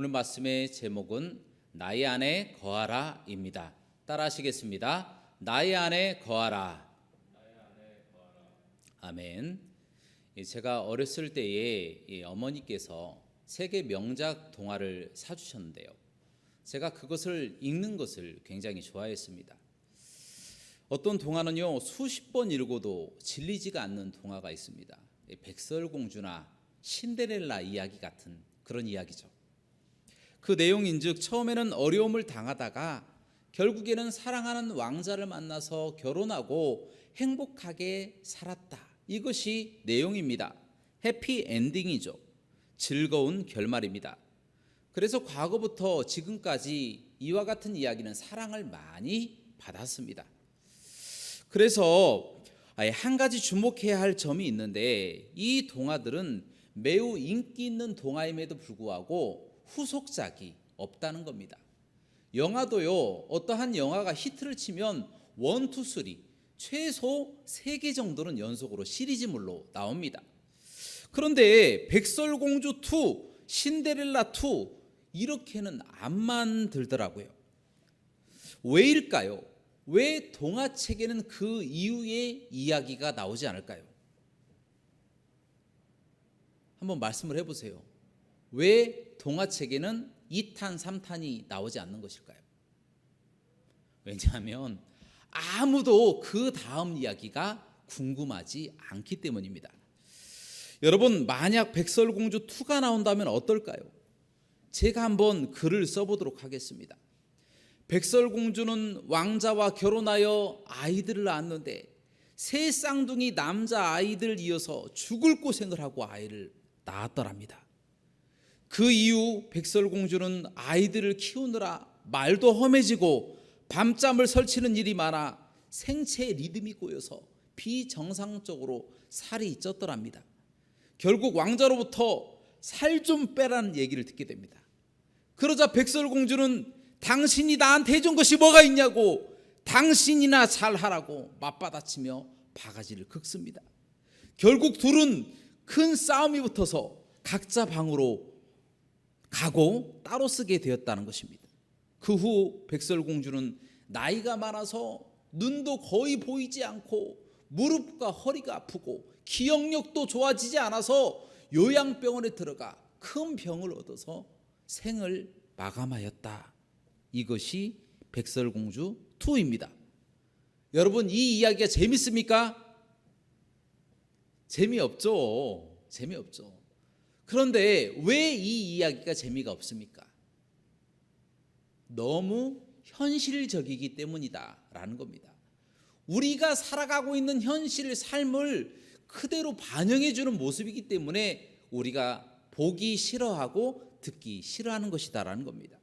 오늘 말씀의 제목은 나의 안에 거하라입니다. 따라하시겠습니다. 나의 안에 거하라. 아멘. 제가 어렸을 때에 어머니께서 세계 명작 동화를 사주셨는데요, 제가 그것을 읽는 것을 굉장히 좋아했습니다. 어떤 동화는요, 수십 번 읽어도 질리지가 않는 동화가 있습니다. 백설공주나 신데렐라 이야기 같은 그런 이야기죠. 그 내용인즉 처음에는 어려움을 당하다가 결국에는 사랑하는 왕자를 만나서 결혼하고 행복하게 살았다. 이것이 내용입니다. 해피 엔딩이죠. 즐거운 결말입니다. 그래서 과거부터 지금까지 이와 같은 이야기는 사랑을 많이 받았습니다. 그래서 한 가지 주목해야 할 점이 있는데, 이 동화들은 매우 인기 있는 동화임에도 불구하고 후속작이 없다는 겁니다. 영화도요, 어떠한 영화가 히트를 치면 1, 2, 3 최소 3개 정도는 연속으로 시리즈물로 나옵니다. 그런데 백설공주 2, 신데렐라 2 이렇게는 안 만들더라고요. 왜일까요? 왜 동화책에는 그 이후의 이야기가 나오지 않을까요? 한번 말씀을 해보세요. 왜 동화책에는 2탄, 3탄이 나오지 않는 것일까요? 왜냐하면 아무도 그 다음 이야기가 궁금하지 않기 때문입니다. 여러분, 만약 백설공주 2가 나온다면 어떨까요? 제가 한번 글을 써보도록 하겠습니다. 백설공주는 왕자와 결혼하여 아이들을 낳았는데 세 쌍둥이 남자 아이들 이어서 죽을 고생을 하고 아이를 낳았더랍니다. 그 이후 백설공주는 아이들을 키우느라 말도 험해지고 밤잠을 설치는 일이 많아 생체 리듬이 꼬여서 비정상적으로 살이 쪘더랍니다. 결국 왕자로부터 살 좀 빼라는 얘기를 듣게 됩니다. 그러자 백설공주는 당신이 나한테 해준 것이 뭐가 있냐고, 당신이나 잘하라고 맞받아치며 바가지를 긁습니다. 결국 둘은 큰 싸움이 붙어서 각자 방으로 가고 따로 쓰게 되었다는 것입니다. 그 후 백설공주는 나이가 많아서 눈도 거의 보이지 않고 무릎과 허리가 아프고 기억력도 좋아지지 않아서 요양병원에 들어가 큰 병을 얻어서 생을 마감하였다. 이것이 백설공주 2입니다. 여러분, 이 이야기가 재밌습니까? 재미없죠. 그런데 왜 이 이야기가 재미가 없습니까? 너무 현실적이기 때문이다라는 겁니다. 우리가 살아가고 있는 현실 삶을 그대로 반영해 주는 모습이기 때문에 우리가 보기 싫어하고 듣기 싫어하는 것이다라는 겁니다.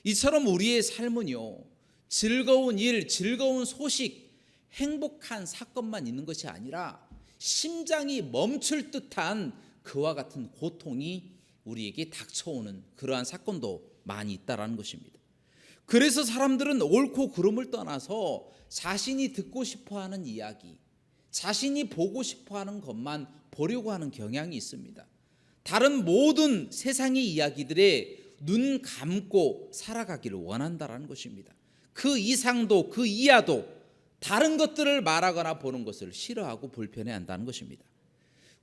이처럼 우리의 삶은요, 즐거운 일, 즐거운 소식, 행복한 사건만 있는 것이 아니라 심장이 멈출 듯한 그와 같은 고통이 우리에게 닥쳐오는 그러한 사건도 많이 있다라는 것입니다. 그래서 사람들은 옳고 그름을 떠나서 자신이 듣고 싶어하는 이야기, 자신이 보고 싶어하는 것만 보려고 하는 경향이 있습니다. 다른 모든 세상의 이야기들에 눈 감고 살아가기를 원한다라는 것입니다. 그 이상도 그 이하도 다른 것들을 말하거나 보는 것을 싫어하고 불편해한다는 것입니다.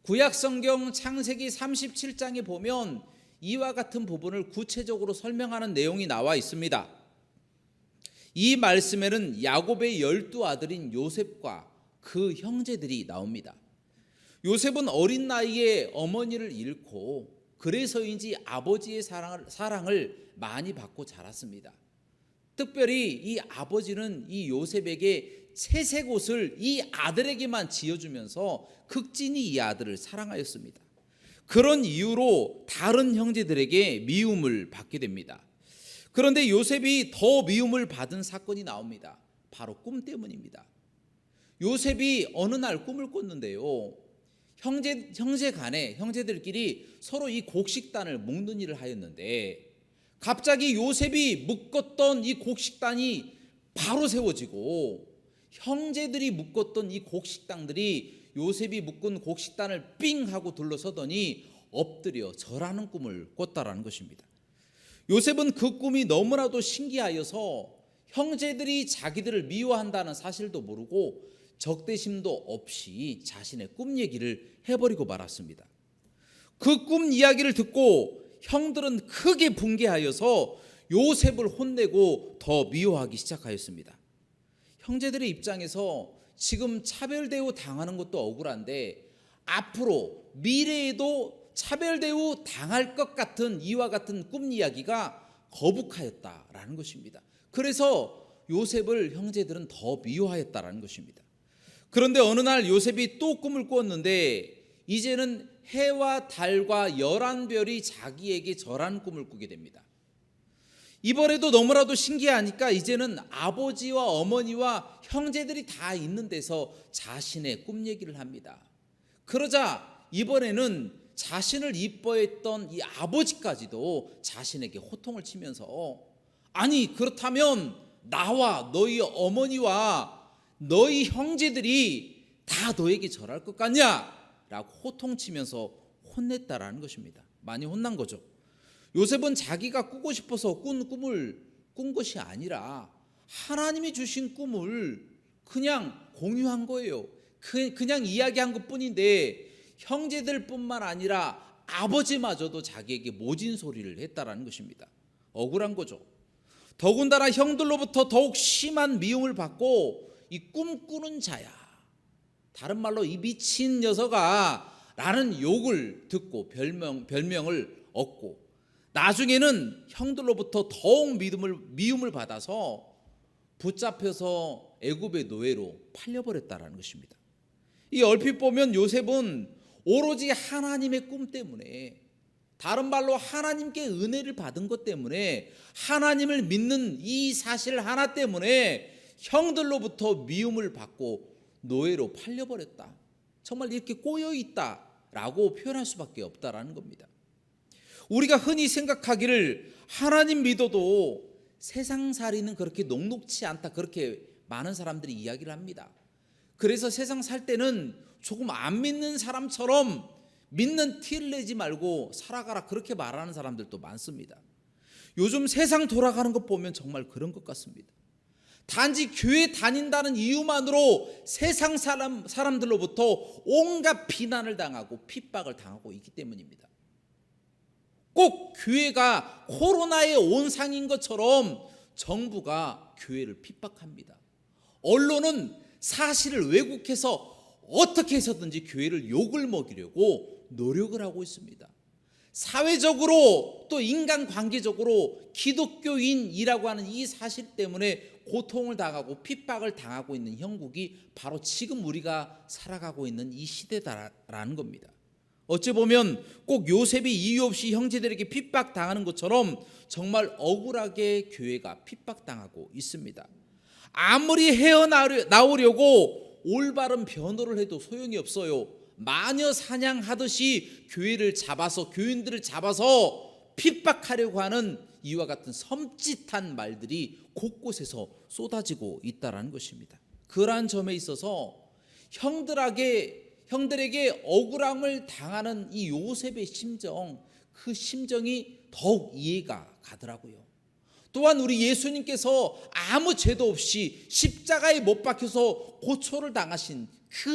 구약성경 창세기 37장에 보면 이와 같은 부분을 구체적으로 설명하는 내용이 나와 있습니다. 이 말씀에는 야곱의 12아들인 요셉과 그 형제들이 나옵니다. 요셉은 어린 나이에 어머니를 잃고 그래서인지 아버지의 사랑을 많이 받고 자랐습니다. 특별히 이 아버지는 이 요셉에게 채색 옷을 이 아들에게만 지어주면서 극진히 이 아들을 사랑하였습니다. 그런 이유로 다른 형제들에게 미움을 받게 됩니다. 그런데 요셉이 더 미움을 받은 사건이 나옵니다. 바로 꿈 때문입니다. 요셉이 어느 날 꿈을 꿨는데요, 형제 간에 형제들끼리 서로 이 곡식단을 묶는 일을 하였는데 갑자기 요셉이 묶었던 이 곡식단이 바로 세워지고 형제들이 묶었던 이 곡식단들이 요셉이 묶은 곡식단을 삥 하고 둘러서더니 엎드려 절하는 꿈을 꿨다라는 것입니다. 요셉은 그 꿈이 너무나도 신기하여서 형제들이 자기들을 미워한다는 사실도 모르고 적대심도 없이 자신의 꿈 얘기를 해버리고 말았습니다. 그 꿈 이야기를 듣고 형들은 크게 분개하여서 요셉을 혼내고 더 미워하기 시작하였습니다. 형제들의 입장에서 지금 차별대우 당하는 것도 억울한데 앞으로 미래에도 차별대우 당할 것 같은 이와 같은 꿈 이야기가 거북하였다라는 것입니다. 그래서 요셉을 형제들은 더 미워하였다라는 것입니다. 그런데 어느 날 요셉이 또 꿈을 꾸었는데 이제는 해와 달과 11별이 자기에게 절한 꿈을 꾸게 됩니다. 이번에도 너무나도 신기하니까 이제는 아버지와 어머니와 형제들이 다 있는 데서 자신의 꿈 얘기를 합니다. 그러자 이번에는 자신을 이뻐했던 이 아버지까지도 자신에게 호통을 치면서 아니 그렇다면 나와 너희 어머니와 너희 형제들이 다 너에게 절할 것 같냐? 라고 호통치면서 혼냈다라는 것입니다. 많이 혼난 거죠. 요셉은 자기가 꾸고 싶어서 꾼 꿈을 꾼 것이 아니라 하나님이 주신 꿈을 그냥 공유한 거예요. 그냥 이야기한 것뿐인데 형제들뿐만 아니라 아버지마저도 자기에게 모진 소리를 했다라는 것입니다. 억울한 거죠. 더군다나 형들로부터 더욱 심한 미움을 받고 이 꿈꾸는 자야, 다른 말로 이 미친 녀석아 라는 욕을 듣고 별명을 얻고 나중에는 형들로부터 더욱 미움을 받아서 붙잡혀서 애굽의 노예로 팔려버렸다라는 것입니다. 이 얼핏 보면 요셉은 오로지 하나님의 꿈 때문에, 다른 말로 하나님께 은혜를 받은 것 때문에, 하나님을 믿는 이 사실 하나 때문에 형들로부터 미움을 받고 노예로 팔려버렸다, 정말 이렇게 꼬여있다라고 표현할 수밖에 없다라는 겁니다. 우리가 흔히 생각하기를 하나님 믿어도 세상살이는 그렇게 녹록치 않다, 그렇게 많은 사람들이 이야기를 합니다. 그래서 세상 살 때는 조금 안 믿는 사람처럼 믿는 티를 내지 말고 살아가라, 그렇게 말하는 사람들도 많습니다. 요즘 세상 돌아가는 것 보면 정말 그런 것 같습니다. 단지 교회 다닌다는 이유만으로 세상 사람들로부터 온갖 비난을 당하고 핍박을 당하고 있기 때문입니다. 꼭 교회가 코로나의 온상인 것처럼 정부가 교회를 핍박합니다. 언론은 사실을 왜곡해서 어떻게 해서든지 교회를 욕을 먹이려고 노력을 하고 있습니다. 사회적으로 또 인간관계적으로 기독교인이라고 하는 이 사실 때문에 고통을 당하고 핍박을 당하고 있는 형국이 바로 지금 우리가 살아가고 있는 이 시대다라는 겁니다. 어찌 보면 꼭 요셉이 이유 없이 형제들에게 핍박당하는 것처럼 정말 억울하게 교회가 핍박당하고 있습니다. 아무리 헤어나오려고 올바른 변호를 해도 소용이 없어요. 마녀 사냥하듯이 교회를 잡아서, 교인들을 잡아서 핍박하려고 하는 이와 같은 섬찟한 말들이 곳곳에서 쏟아지고 있다는 것입니다. 그러한 점에 있어서 형들에게 억울함을 당하는 이 요셉의 심정, 그 심정이 더욱 이해가 가더라고요. 또한 우리 예수님께서 아무 죄도 없이 십자가에 못 박혀서 고초를 당하신 그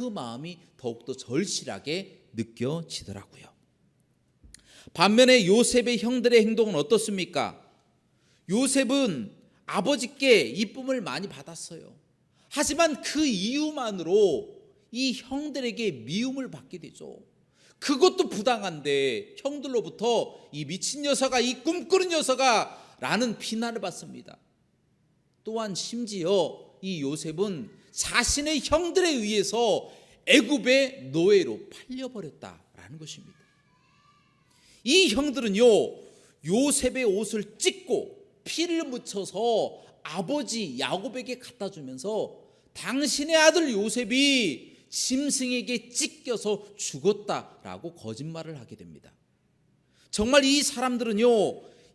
마음이 더욱더 절실하게 느껴지더라고요. 반면에 요셉의 형들의 행동은 어떻습니까? 요셉은 아버지께 이쁨을 많이 받았어요. 하지만 그 이유만으로 이 형들에게 미움을 받게 되죠. 그것도 부당한데 형들로부터 이 미친 녀석아, 이 꿈꾸는 녀석아 라는 비난을 받습니다. 또한 심지어 이 요셉은 자신의 형들에 의해서 애굽의 노예로 팔려버렸다라는 것입니다. 이 형들은요, 요셉의 옷을 찢고 피를 묻혀서 아버지 야곱에게 갖다 주면서 당신의 아들 요셉이 짐승에게 찢겨서 죽었다라고 거짓말을 하게 됩니다. 정말 이 사람들은요,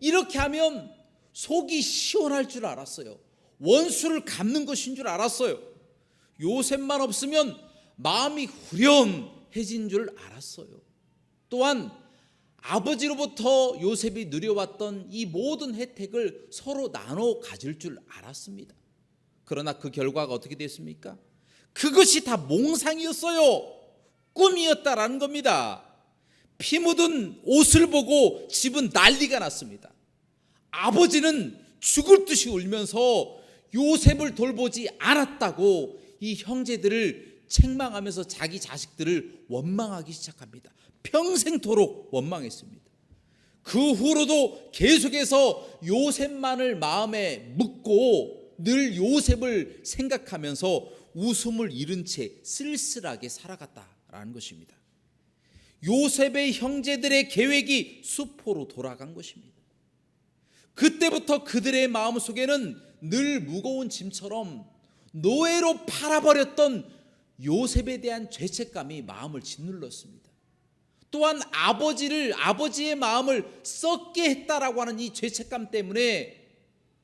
이렇게 하면 속이 시원할 줄 알았어요. 원수를 갚는 것인 줄 알았어요. 요셉만 없으면 마음이 후련해진 줄 알았어요. 또한 아버지로부터 요셉이 누려왔던 이 모든 혜택을 서로 나눠 가질 줄 알았습니다. 그러나 그 결과가 어떻게 됐습니까? 그것이 다 몽상이었어요. 꿈이었다라는 겁니다. 피 묻은 옷을 보고 집은 난리가 났습니다. 아버지는 죽을 듯이 울면서 요셉을 돌보지 않았다고 이 형제들을 책망하면서 자기 자식들을 원망하기 시작합니다. 평생토록 원망했습니다. 그 후로도 계속해서 요셉만을 마음에 묻고 늘 요셉을 생각하면서 웃음을 잃은 채 쓸쓸하게 살아갔다라는 것입니다. 요셉의 형제들의 계획이 수포로 돌아간 것입니다. 그때부터 그들의 마음속에는 늘 무거운 짐처럼 노예로 팔아버렸던 요셉에 대한 죄책감이 마음을 짓눌렀습니다. 또한 아버지의 마음을 썩게 했다라고 하는 이 죄책감 때문에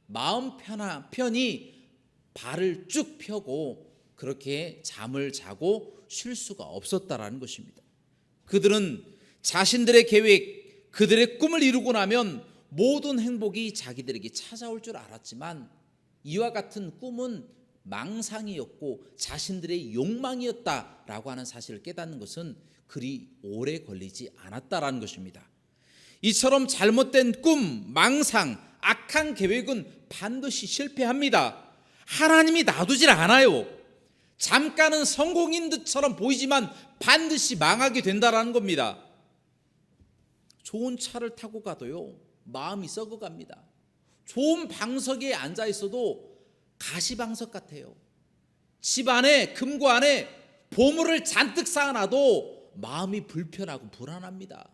마음 편히 발을 쭉 펴고 그렇게 잠을 자고 쉴 수가 없었다라는 것입니다. 그들은 자신들의 계획, 그들의 꿈을 이루고 나면 모든 행복이 자기들에게 찾아올 줄 알았지만 이와 같은 꿈은 망상이었고 자신들의 욕망이었다라고 하는 사실을 깨닫는 것은 그리 오래 걸리지 않았다라는 것입니다. 이처럼 잘못된 꿈, 망상, 악한 계획은 반드시 실패합니다. 하나님이 놔두질 않아요. 잠깐은 성공인 듯처럼 보이지만 반드시 망하게 된다라는 겁니다. 좋은 차를 타고 가도요, 마음이 썩어갑니다. 좋은 방석에 앉아 있어도 가시방석 같아요. 집 안에, 금고 안에 보물을 잔뜩 쌓아놔도 마음이 불편하고 불안합니다.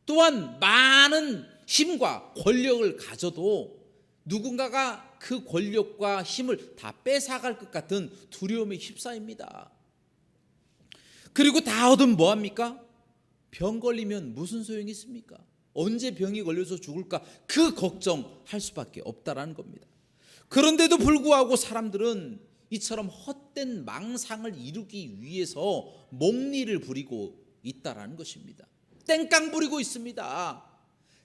또한 많은 힘과 권력을 가져도 누군가가 그 권력과 힘을 다 뺏어갈 것 같은 두려움에 휩싸입니다. 그리고 다 얻으면 뭐합니까? 병 걸리면 무슨 소용이 있습니까? 언제 병이 걸려서 죽을까? 그 걱정할 수밖에 없다라는 겁니다. 그런데도 불구하고 사람들은 이처럼 헛된 망상을 이루기 위해서 목리를 부리고 있다라는 것입니다. 땡깡 부리고 있습니다.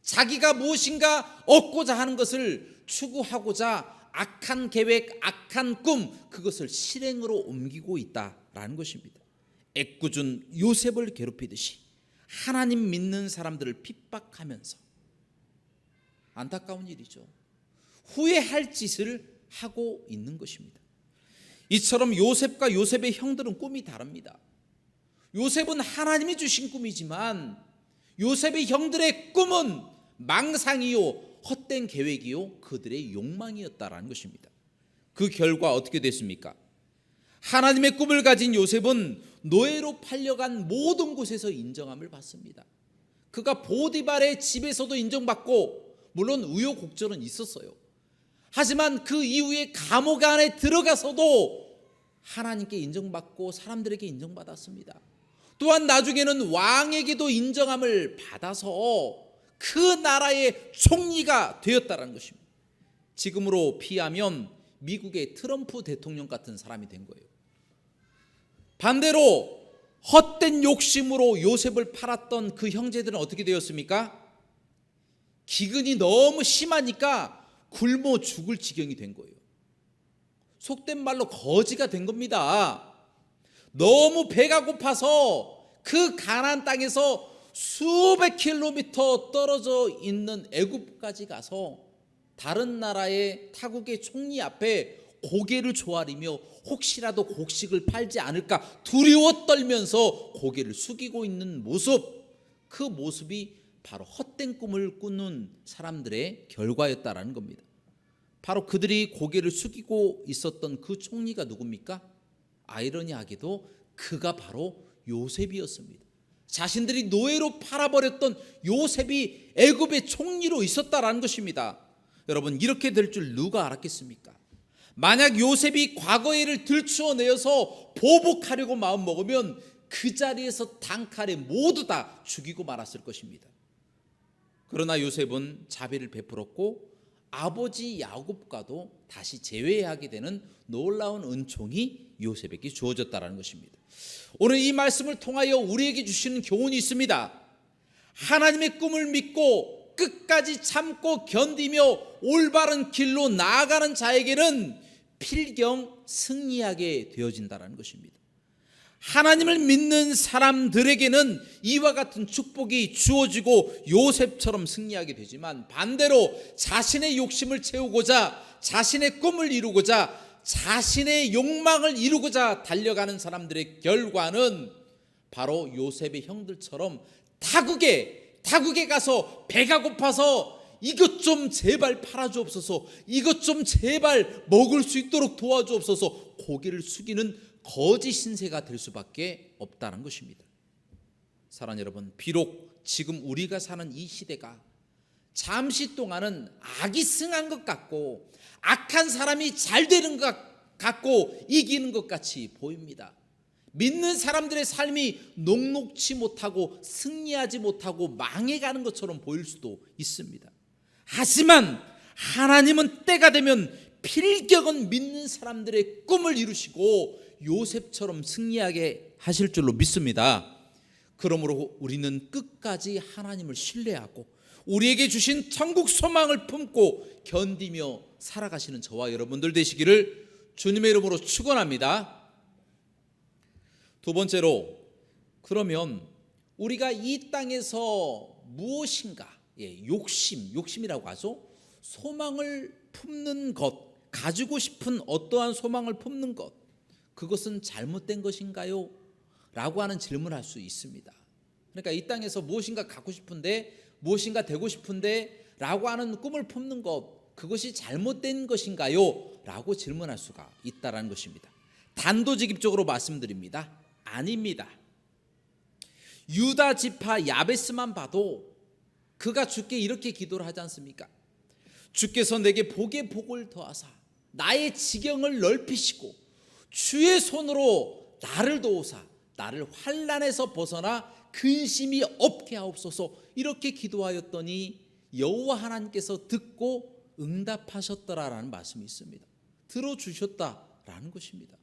자기가 무엇인가 얻고자 하는 것을 추구하고자 악한 계획, 악한 꿈, 그것을 실행으로 옮기고 있다라는 것입니다. 애꿎은 요셉을 괴롭히듯이 하나님 믿는 사람들을 핍박하면서, 안타까운 일이죠. 후회할 짓을 하고 있는 것입니다. 이처럼 요셉과 요셉의 형들은 꿈이 다릅니다. 요셉은 하나님이 주신 꿈이지만 요셉의 형들의 꿈은 망상이요, 헛된 계획이요, 그들의 욕망이었다라는 것입니다. 그 결과 어떻게 됐습니까? 하나님의 꿈을 가진 요셉은 노예로 팔려간 모든 곳에서 인정함을 받습니다. 그가 보디발의 집에서도 인정받고, 물론 우여곡절은 있었어요. 하지만 그 이후에 감옥 안에 들어가서도 하나님께 인정받고 사람들에게 인정받았습니다. 또한 나중에는 왕에게도 인정함을 받아서 그 나라의 총리가 되었다는 것입니다. 지금으로 비하면 미국의 트럼프 대통령 같은 사람이 된 거예요. 반대로 헛된 욕심으로 요셉을 팔았던 그 형제들은 어떻게 되었습니까? 기근이 너무 심하니까 굶어 죽을 지경이 된 거예요. 속된 말로 거지가 된 겁니다. 너무 배가 고파서 그 가나안 땅에서 수백 킬로미터 떨어져 있는 애굽까지 가서 다른 나라의 타국의 총리 앞에 고개를 조아리며 혹시라도 곡식을 팔지 않을까 두려워 떨면서 고개를 숙이고 있는 모습, 그 모습이 바로 헛된 꿈을 꾸는 사람들의 결과였다라는 겁니다. 바로 그들이 고개를 숙이고 있었던 그 총리가 누굽니까? 아이러니하게도 그가 바로 요셉이었습니다. 자신들이 노예로 팔아버렸던 요셉이 애굽의 총리로 있었다라는 것입니다. 여러분, 이렇게 될 줄 누가 알았겠습니까? 만약 요셉이 과거의 일을 들추어내어서 보복하려고 마음먹으면 그 자리에서 단칼에 모두 다 죽이고 말았을 것입니다. 그러나 요셉은 자비를 베풀었고 아버지 야곱과도 다시 재회하게 되는 놀라운 은총이 요셉에게 주어졌다는 것입니다. 오늘 이 말씀을 통하여 우리에게 주시는 교훈이 있습니다. 하나님의 꿈을 믿고 끝까지 참고 견디며 올바른 길로 나아가는 자에게는 필경 승리하게 되어진다는 것입니다. 하나님을 믿는 사람들에게는 이와 같은 축복이 주어지고 요셉처럼 승리하게 되지만, 반대로 자신의 욕심을 채우고자, 자신의 꿈을 이루고자, 자신의 욕망을 이루고자 달려가는 사람들의 결과는 바로 요셉의 형들처럼 타국에 가서 배가 고파서 이것 좀 제발 팔아주옵소서, 이것 좀 제발 먹을 수 있도록 도와주옵소서, 고개를 숙이는 거짓 신세가 될 수밖에 없다는 것입니다. 사랑하는 여러분, 비록 지금 우리가 사는 이 시대가 잠시 동안은 악이 승한 것 같고 악한 사람이 잘 되는 것 같고 이기는 것 같이 보입니다. 믿는 사람들의 삶이 녹록치 못하고 승리하지 못하고 망해가는 것처럼 보일 수도 있습니다. 하지만 하나님은 때가 되면 필격은 믿는 사람들의 꿈을 이루시고 요셉처럼 승리하게 하실 줄로 믿습니다. 그러므로 우리는 끝까지 하나님을 신뢰하고 우리에게 주신 천국 소망을 품고 견디며 살아가시는 저와 여러분들 되시기를 주님의 이름으로 축원합니다. 두 번째로, 그러면 우리가 이 땅에서 무엇인가, 욕심이라고 하죠. 소망을 품는 것, 가지고 싶은 어떠한 소망을 품는 것, 그것은 잘못된 것인가요? 라고 하는 질문을 할 수 있습니다. 그러니까 이 땅에서 무엇인가 갖고 싶은데, 무엇인가 되고 싶은데 라고 하는 꿈을 품는 것, 그것이 잘못된 것인가요? 라고 질문할 수가 있다는 것입니다. 단도직입적으로 말씀드립니다. 아닙니다. 유다 지파 야베스만 봐도 그가 주께 이렇게 기도를 하지 않습니까? 주께서 내게 복에 복을 더하사 나의 지경을 넓히시고 주의 손으로 나를 도우사 나를 환난에서 벗어나 근심이 없게 하옵소서, 이렇게 기도하였더니 여호와 하나님께서 듣고 응답하셨더라라는 말씀이 있습니다. 들어주셨다라는 것입니다.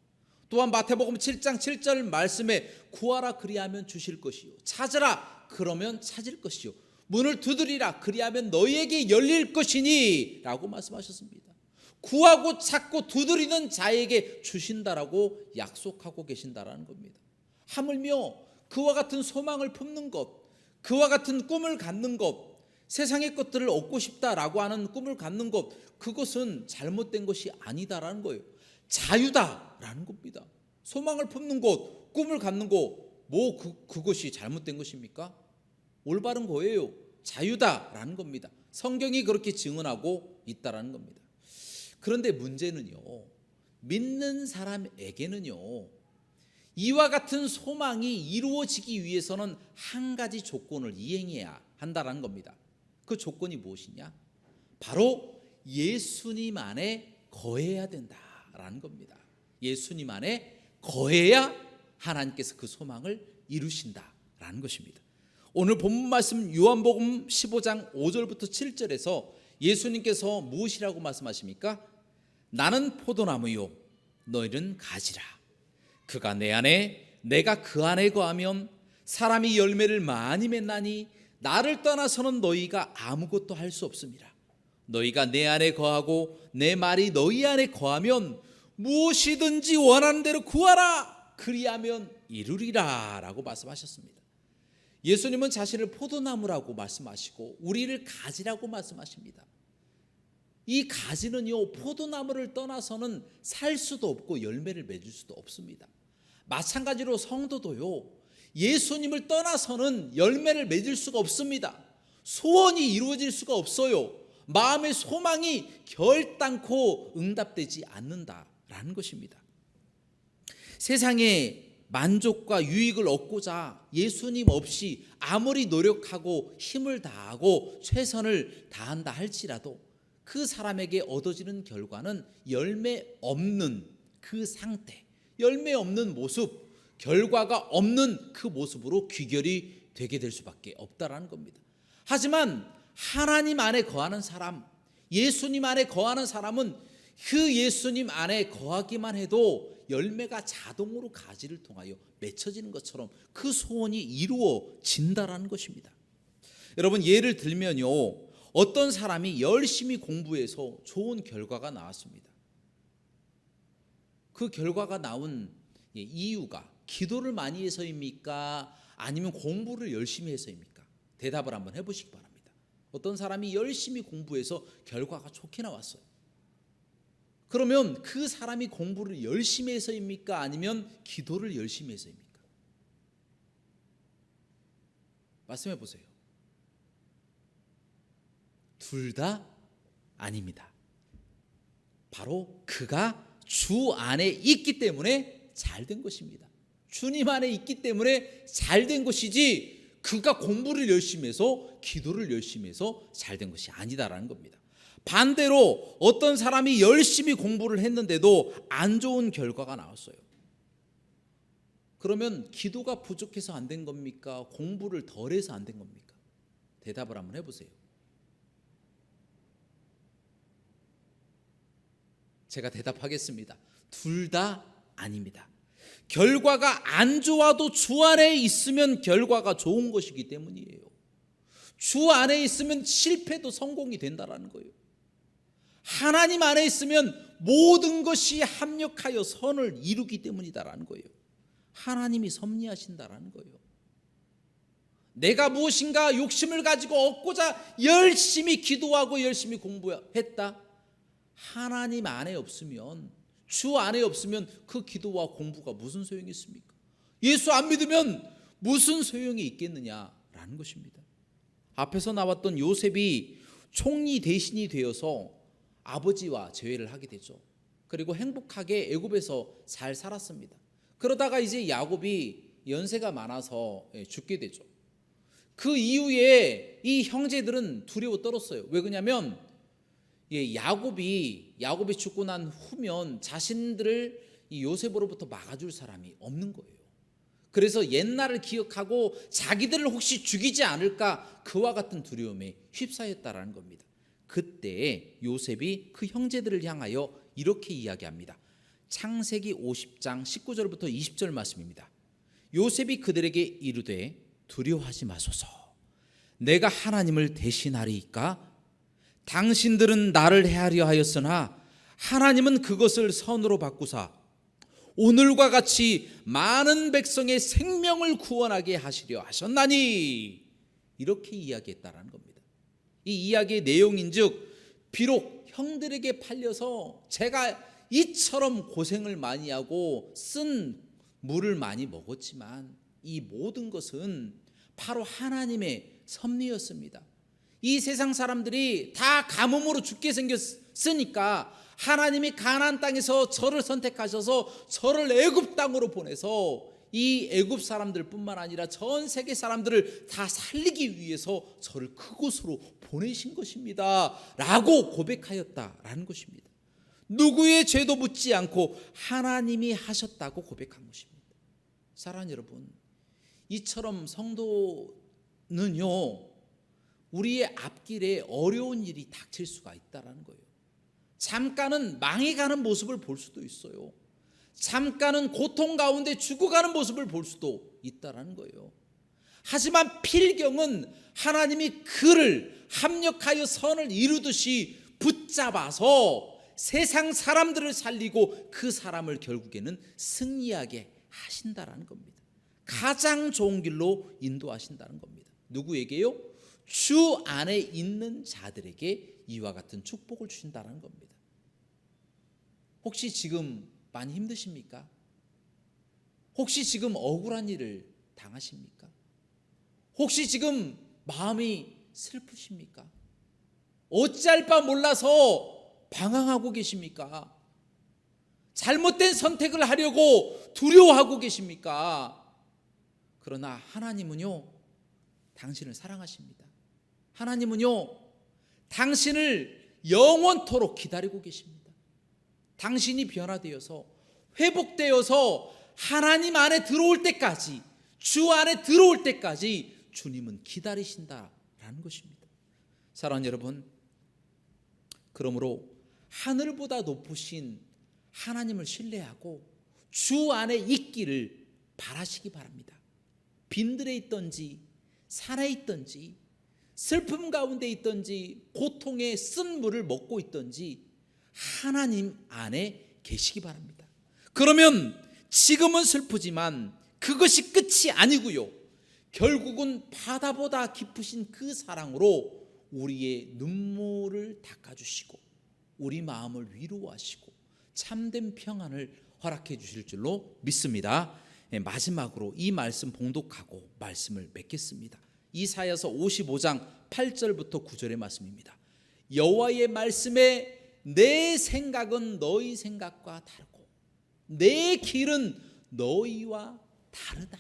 또한 마태복음 7장 7절 말씀에 구하라 그리하면 주실 것이요, 찾으라 그러면 찾을 것이요, 문을 두드리라 그리하면 너희에게 열릴 것이니 라고 말씀하셨습니다. 구하고 찾고 두드리는 자에게 주신다라고 약속하고 계신다라는 겁니다. 하물며 그와 같은 소망을 품는 것, 그와 같은 꿈을 갖는 것, 세상의 것들을 얻고 싶다라고 하는 꿈을 갖는 것, 그것은 잘못된 것이 아니다라는 거예요. 자유다라는 겁니다. 소망을 품는 것, 꿈을 갖는 것, 그것이 잘못된 것입니까? 올바른 거예요. 자유다라는 겁니다. 성경이 그렇게 증언하고 있다라는 겁니다. 그런데 문제는요, 믿는 사람에게는요, 이와 같은 소망이 이루어지기 위해서는 한 가지 조건을 이행해야 한다는 겁니다. 그 조건이 무엇이냐? 바로 예수님 안에 거해야 된다라는 겁니다. 예수님 안에 거해야 하나님께서 그 소망을 이루신다라는 것입니다. 오늘 본문 말씀 요한복음 15장 5절부터 7절에서 예수님께서 무엇이라고 말씀하십니까? 나는 포도나무요 너희는 가지라. 그가 내 안에 내가 그 안에 거하면 사람이 열매를 많이 맺나니 나를 떠나서는 너희가 아무것도 할 수 없습니다. 너희가 내 안에 거하고 내 말이 너희 안에 거하면 무엇이든지 원하는 대로 구하라 그리하면 이루리라 라고 말씀하셨습니다. 예수님은 자신을 포도나무라고 말씀하시고 우리를 가지라고 말씀하십니다. 이 가지는요, 포도나무를 떠나서는 살 수도 없고 열매를 맺을 수도 없습니다. 마찬가지로 성도도요, 예수님을 떠나서는 열매를 맺을 수가 없습니다. 소원이 이루어질 수가 없어요. 마음의 소망이 결단코 응답되지 않는다라는 것입니다. 세상에 만족과 유익을 얻고자 예수님 없이 아무리 노력하고 힘을 다하고 최선을 다한다 할지라도 그 사람에게 얻어지는 결과는 열매 없는 그 상태, 열매 없는 모습, 결과가 없는 그 모습으로 귀결이 되게 될 수밖에 없다라는 겁니다. 하지만 하나님 안에 거하는 사람, 예수님 안에 거하는 사람은 그 예수님 안에 거하기만 해도 열매가 자동으로 가지를 통하여 맺혀지는 것처럼 그 소원이 이루어진다라는 것입니다. 여러분 예를 들면요, 어떤 사람이 열심히 공부해서 좋은 결과가 나왔습니다. 그 결과가 나온 이유가 기도를 많이 해서입니까? 아니면 공부를 열심히 해서입니까? 대답을 한번 해보시기 바랍니다. 어떤 사람이 열심히 공부해서 결과가 좋게 나왔어요. 그러면 그 사람이 공부를 열심히 해서입니까? 아니면 기도를 열심히 해서입니까? 말씀해 보세요. 둘 다 아닙니다. 바로 그가 주 안에 있기 때문에 잘된 것입니다. 주님 안에 있기 때문에 잘된 것이지, 그가 공부를 열심히 해서 기도를 열심히 해서 잘된 것이 아니다라는 겁니다. 반대로 어떤 사람이 열심히 공부를 했는데도 안 좋은 결과가 나왔어요. 그러면 기도가 부족해서 안 된 겁니까? 공부를 덜 해서 안 된 겁니까? 대답을 한번 해보세요. 제가 대답하겠습니다. 둘 다 아닙니다. 결과가 안 좋아도 주 안에 있으면 결과가 좋은 것이기 때문이에요. 주 안에 있으면 실패도 성공이 된다라는 거예요. 하나님 안에 있으면 모든 것이 합력하여 선을 이루기 때문이다라는 거예요. 하나님이 섭리하신다라는 거예요. 내가 무엇인가 욕심을 가지고 얻고자 열심히 기도하고 열심히 공부했다. 하나님 안에 없으면, 주 안에 없으면 그 기도와 공부가 무슨 소용이 있습니까? 예수 안 믿으면 무슨 소용이 있겠느냐라는 것입니다. 앞에서 나왔던 요셉이 총리 대신이 되어서 아버지와 재회를 하게 되죠. 그리고 행복하게 애굽에서 잘 살았습니다. 그러다가 이제 야곱이 연세가 많아서 죽게 되죠. 그 이후에 이 형제들은 두려워 떨었어요. 왜 그러냐면 야곱이 죽고 난 후면 자신들을 이 요셉으로부터 막아줄 사람이 없는 거예요. 그래서 옛날을 기억하고 자기들을 혹시 죽이지 않을까, 그와 같은 두려움에 휩싸였다라는 겁니다. 그때 요셉이 그 형제들을 향하여 이렇게 이야기합니다. 창세기 50장 19절부터 20절 말씀입니다. 요셉이 그들에게 이르되 두려워하지 마소서. 내가 하나님을 대신하리이까? 당신들은 나를 해하려 하였으나 하나님은 그것을 선으로 바꾸사 오늘과 같이 많은 백성의 생명을 구원하게 하시려 하셨나니, 이렇게 이야기했다라는 겁니다. 이 이야기의 내용인즉, 비록 형들에게 팔려서 제가 이처럼 고생을 많이 하고 쓴 물을 많이 먹었지만 이 모든 것은 바로 하나님의 섭리였습니다. 이 세상 사람들이 다 가뭄으로 죽게 생겼으니까 하나님이 가나안 땅에서 저를 선택하셔서 저를 애굽 땅으로 보내서 이 애굽 사람들뿐만 아니라 전 세계 사람들을 다 살리기 위해서 저를 그곳으로 보내신 것입니다 라고 고백하였다라는 것입니다. 누구의 죄도 묻지 않고 하나님이 하셨다고 고백한 것입니다. 사랑하는 여러분, 이처럼 성도는요, 우리의 앞길에 어려운 일이 닥칠 수가 있다는 거예요. 잠깐은 망해가는 모습을 볼 수도 있어요. 잠깐은 고통 가운데 죽어가는 모습을 볼 수도 있다는 거예요. 하지만 필경은 하나님이 그를 합력하여 선을 이루듯이 붙잡아서 세상 사람들을 살리고 그 사람을 결국에는 승리하게 하신다라는 겁니다. 가장 좋은 길로 인도하신다는 겁니다. 누구에게요? 주 안에 있는 자들에게 이와 같은 축복을 주신다는 겁니다. 혹시 지금 많이 힘드십니까? 혹시 지금 억울한 일을 당하십니까? 혹시 지금 마음이 슬프십니까? 어찌할 바 몰라서 방황하고 계십니까? 잘못된 선택을 하려고 두려워하고 계십니까? 그러나 하나님은요, 당신을 사랑하십니다. 하나님은요, 당신을 영원토록 기다리고 계십니다. 당신이 변화되어서 회복되어서 하나님 안에 들어올 때까지, 주 안에 들어올 때까지 주님은 기다리신다라는 것입니다. 사랑하는 여러분, 그러므로 하늘보다 높으신 하나님을 신뢰하고 주 안에 있기를 바라시기 바랍니다. 빈들에 있든지 산에 있든지 슬픔 가운데 있든지 고통의 쓴 물을 먹고 있든지 하나님 안에 계시기 바랍니다. 그러면 지금은 슬프지만 그것이 끝이 아니고요, 결국은 바다보다 깊으신 그 사랑으로 우리의 눈물을 닦아주시고 우리 마음을 위로하시고 참된 평안을 허락해 주실 줄로 믿습니다. 마지막으로 이 말씀 봉독하고 말씀을 맺겠습니다. 이사야서 55장 8절부터 9절의 말씀입니다. 여호와의 말씀에 내 생각은 너희 생각과 다르고 내 길은 너희와 다르다.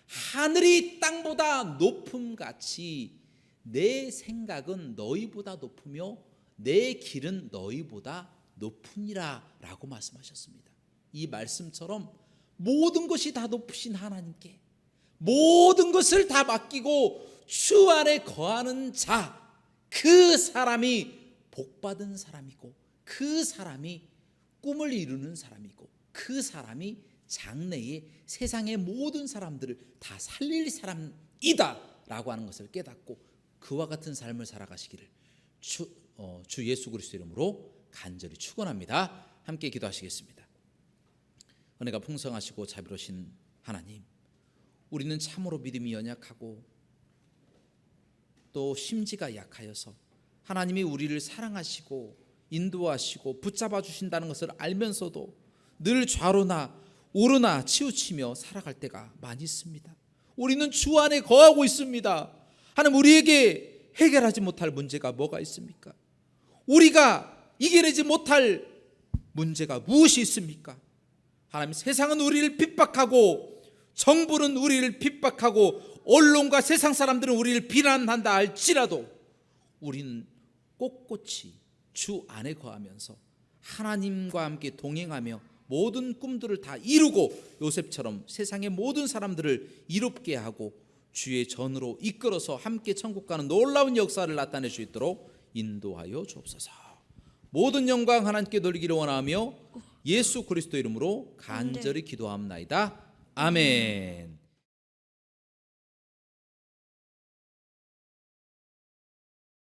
하늘이 땅보다 높음같이 내 생각은 너희보다 높으며 내 길은 너희보다 높으니라 라고 말씀하셨습니다. 이 말씀처럼 모든 것이 다 높으신 하나님께 모든 것을 다 맡기고 주 안에 거하는 자, 그 사람이 복받은 사람이고 그 사람이 꿈을 이루는 사람이고 그 사람이 장래에 세상의 모든 사람들을 다 살릴 사람이다 라고 하는 것을 깨닫고 그와 같은 삶을 살아가시기를 주 예수 그리스도 이름으로 간절히 축원합니다. 함께 기도하시겠습니다. 은혜가 풍성하시고 자비로우신 하나님, 우리는 참으로 믿음이 연약하고 또 심지가 약하여서 하나님이 우리를 사랑하시고 인도하시고 붙잡아 주신다는 것을 알면서도 늘 좌로나 우로나 치우치며 살아갈 때가 많이 있습니다. 우리는 주 안에 거하고 있습니다. 하나님, 우리에게 해결하지 못할 문제가 뭐가 있습니까? 우리가 이겨내지 못할 문제가 무엇이 있습니까? 하나님, 세상은 우리를 핍박하고 정부는 우리를 핍박하고 언론과 세상 사람들은 우리를 비난한다 할지라도 우리는 꼿꼿이 주 안에 거하면서 하나님과 함께 동행하며 모든 꿈들을 다 이루고 요셉처럼 세상의 모든 사람들을 이롭게 하고 주의 전으로 이끌어서 함께 천국 가는 놀라운 역사를 나타낼 수 있도록 인도하여 주옵소서. 모든 영광 하나님께 돌리기를 원하며 예수 그리스도 이름으로 간절히 기도합나이다. 아멘.